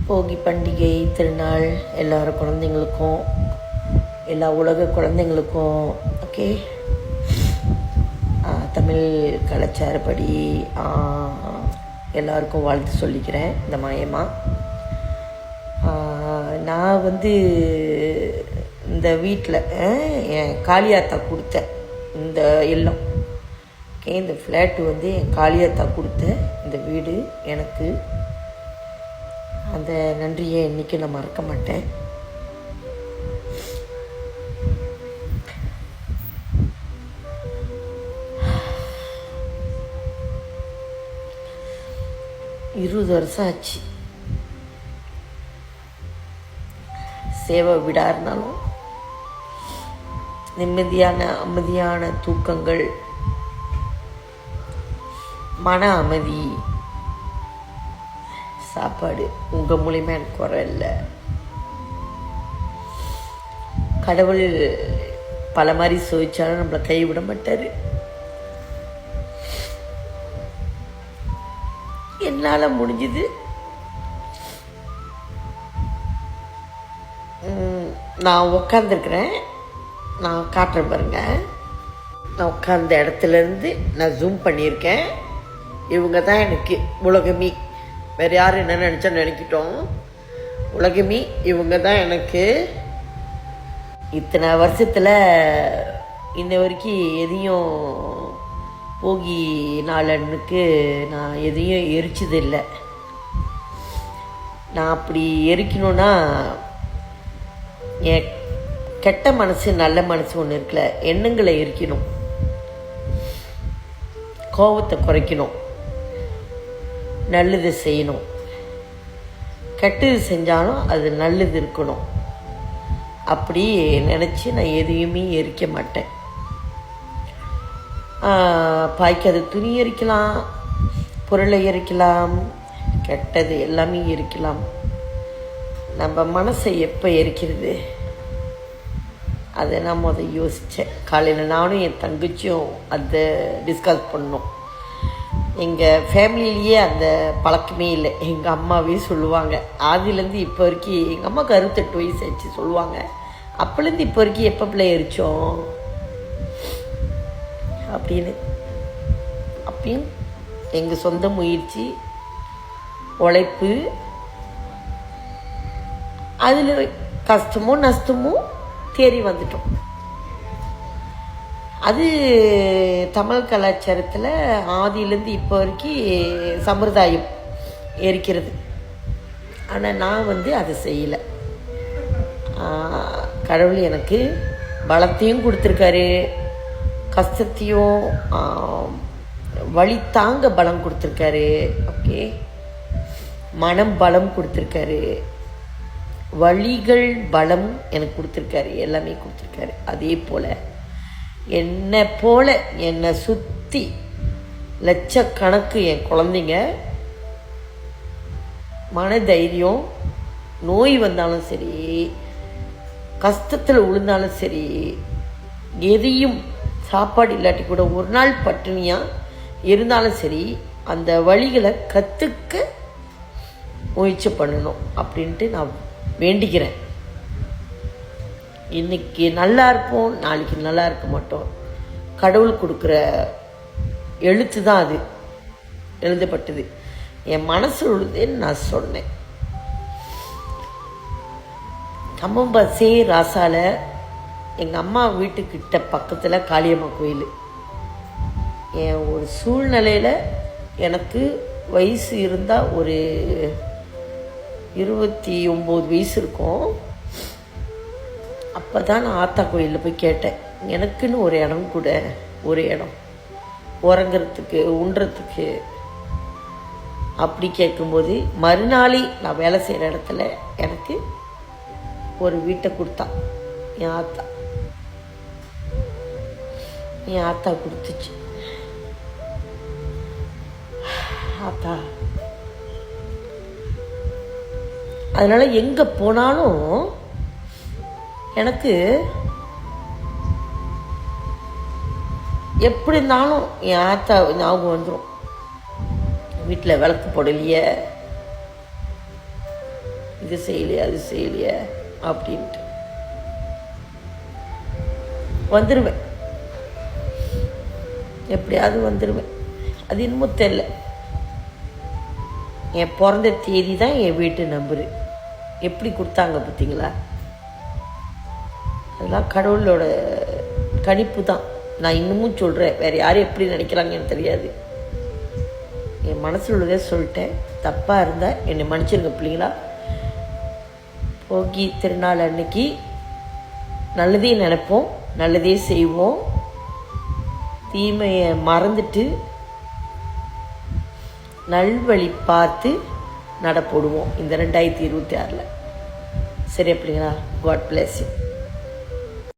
போகி பண்டிகை திருநாள் எல்லாரும் குழந்தைங்களுக்கும் எல்லா உலக குழந்தைங்களுக்கும் ஓகே தமிழ் கலாச்சாரப்படி எல்லாருக்கும் வாழ்த்து சொல்லிக்கிறேன். இந்த மாயமா நான் இந்த வீட்டில் என் காளியாத்தா கொடுத்த இந்த இல்லம் ஓகே, இந்த ஃப்ளாட்டு என் காளியாத்தா கொடுத்த இந்த வீடு எனக்கு. அந்த நன்றியை இன்றைக்கி நான் மறக்க மாட்டேன். இருபது வருஷம் ஆச்சு சேவை விடாருனாலும் அமைதியான தூக்கங்கள், மன அமைதி, சாப்பாடு உங்கள் மூலியமாக எனக்கு குறை இல்லை. கடவுள் பல மாதிரி சோதிச்சாலும் நம்மளை கைவிட மாட்டார். என்னால் முடிஞ்சது நான் உக்காந்துருக்கிறேன். நான் காட்டுறேன் பாருங்க. நான் உட்காந்த இடத்துலேருந்து நான் ஜூம் பண்ணியிருக்கேன். இவங்க தான் எனக்கு உலகமி. வேறு யாரும் என்ன நினச்சா நினைக்கிட்டோம். உலகமி இவங்க தான் எனக்கு. இத்தனை வருஷத்தில் இன்ன வரைக்கும் எதையும் போகி நாளன்னுக்கு நான் எதையும் எரிச்சது இல்லை. நான் அப்படி எரிக்கணும்னா என் கெட்ட மனசு நல்ல மனசு ஒன்று இருக்குல்ல, எண்ணங்களை எரிக்கணும், கோபத்தை குறைக்கணும், நல்லது செய்யணும். கெட்டது செஞ்சாலும் அது நல்லது இருக்கணும். அப்படி நினச்சி நான் எதையுமே எரிக்க மாட்டேன். பாய்க்காத துணி எரிக்கலாம், பொருளை எரிக்கலாம், கெட்டது எல்லாமே எரிக்கலாம். நம்ம மனசை எப்போ எரிக்கிறது அதை நான் யோசித்தேன். காலையில் நானும் என் தங்கச்சியும் அதை டிஸ்கஸ் பண்ணோம். எங்கள் ஃபேமிலியிலேயே அந்த பழக்கமே இல்லை. எங்கள் அம்மாவே சொல்லுவாங்க, ஆதிலேருந்து இப்போ வரைக்கும் எங்கள் அம்மாவுக்கு 68 வயசு ஆச்சு சொல்லுவாங்க, அப்போலேருந்து இப்போ வரைக்கும் எப்போ பிள்ளை எரித்தோம் அப்படின்னு. அப்பயும் எங்கள் சொந்த முயற்சி, உழைப்பு, அதில் கஷ்டமோ நஷ்டமோ தேறி வந்துட்டோம். அது தமிழ் கலாச்சாரத்தில் ஆதியிலேருந்து இப்போ வரைக்கும் சம்பிரதாயம் இருக்கிறது. ஆனால் நான் அதை செய்யலை. கடவுள் எனக்கு பலத்தையும் கொடுத்துருக்காரு, கஷ்டத்தையும் வழி தாங்க பலம் கொடுத்துருக்காரு. ஓகே, மனம் பலம் கொடுத்துருக்காரு, வழிகள் பலம் எனக்கு கொடுத்துருக்காரு, எல்லாமே கொடுத்துருக்காரு. அதே போல் என்னை சுற்றி லட்சக்கணக்கு என் குழந்தைங்க மன தைரியம், நோய் வந்தாலும் சரி, கஷ்டத்தில் விழுந்தாலும் சரி, எதையும் சாப்பாடு இல்லாட்டி கூட ஒரு நாள் பட்டினியாக இருந்தாலும் சரி, அந்த வழிகளை கற்றுக்க முயற்சி பண்ணணும் அப்படின்ட்டு நான் வேண்டிக்கிறேன். இன்னைக்கு நல்லா இருப்போம், நாளைக்கு நல்லா இருக்க மாட்டோம். கடவுள் கொடுக்குற எழுத்து தான் அது, எழுதப்பட்டது. என் மனசு உழுதுன்னு நான் சொன்னேன். கம்பம்பசே ராசால எங்கள் அம்மா வீட்டுக்கிட்ட பக்கத்தில் காளியம்மா கோயில். என் ஒரு சூழ்நிலையில் எனக்கு வயசு இருந்தால் ஒரு 29 வயசு இருக்கும். அப்போ தான் நான் ஆத்தா கோயிலில் போய் கேட்டேன், எனக்குன்னு ஒரு இடம் கூட, ஒரு இடம் உறங்கிறதுக்கு உண்றதுக்கு. அப்படி கேட்கும்போது மறுநாளே நான் வேலை செய்கிற இடத்துல எனக்கு ஒரு வீட்டை கொடுத்தா என் ஆத்தா. என் ஆத்தா கொடுத்துச்சு. ஆத்தா அதனால் எங்கே போனாலும் எனக்கு எப்படி இருந்தாலும் என் ஆத்தா ஞாபகம் வந்துடும். வீட்டில் விளக்கு போடலையே, இது செய்யலையா அது செய்யலையா அப்படின்ட்டு வந்துடுவேன், எப்படியாவது வந்துடுவேன். அது இன்னமும் தெரியல. என் பிறந்த தேதி தான் என் வீட்டு நம்பரு. எப்படி கொடுத்தாங்க பார்த்தீங்களா? அதெல்லாம் கடவுளோட கணிப்பு தான். நான் இன்னமும் சொல்கிறேன், வேறு யாரும் எப்படி நினைக்கிறாங்கன்னு தெரியாது. என் மனசில் உள்ளதே சொல்லிட்டேன். தப்பாக இருந்தால் என்னை மன்னிச்சிருங்க பிள்ளைங்களா. போகி திருநாள் அன்னைக்கு நல்லதே நினைப்போம், நல்லதே செய்வோம், தீமையை மறந்துட்டு நல்வழி பார்த்து நடப்போடுவோம் இந்த 2026. சரியா பிள்ளைங்களா? God bless you.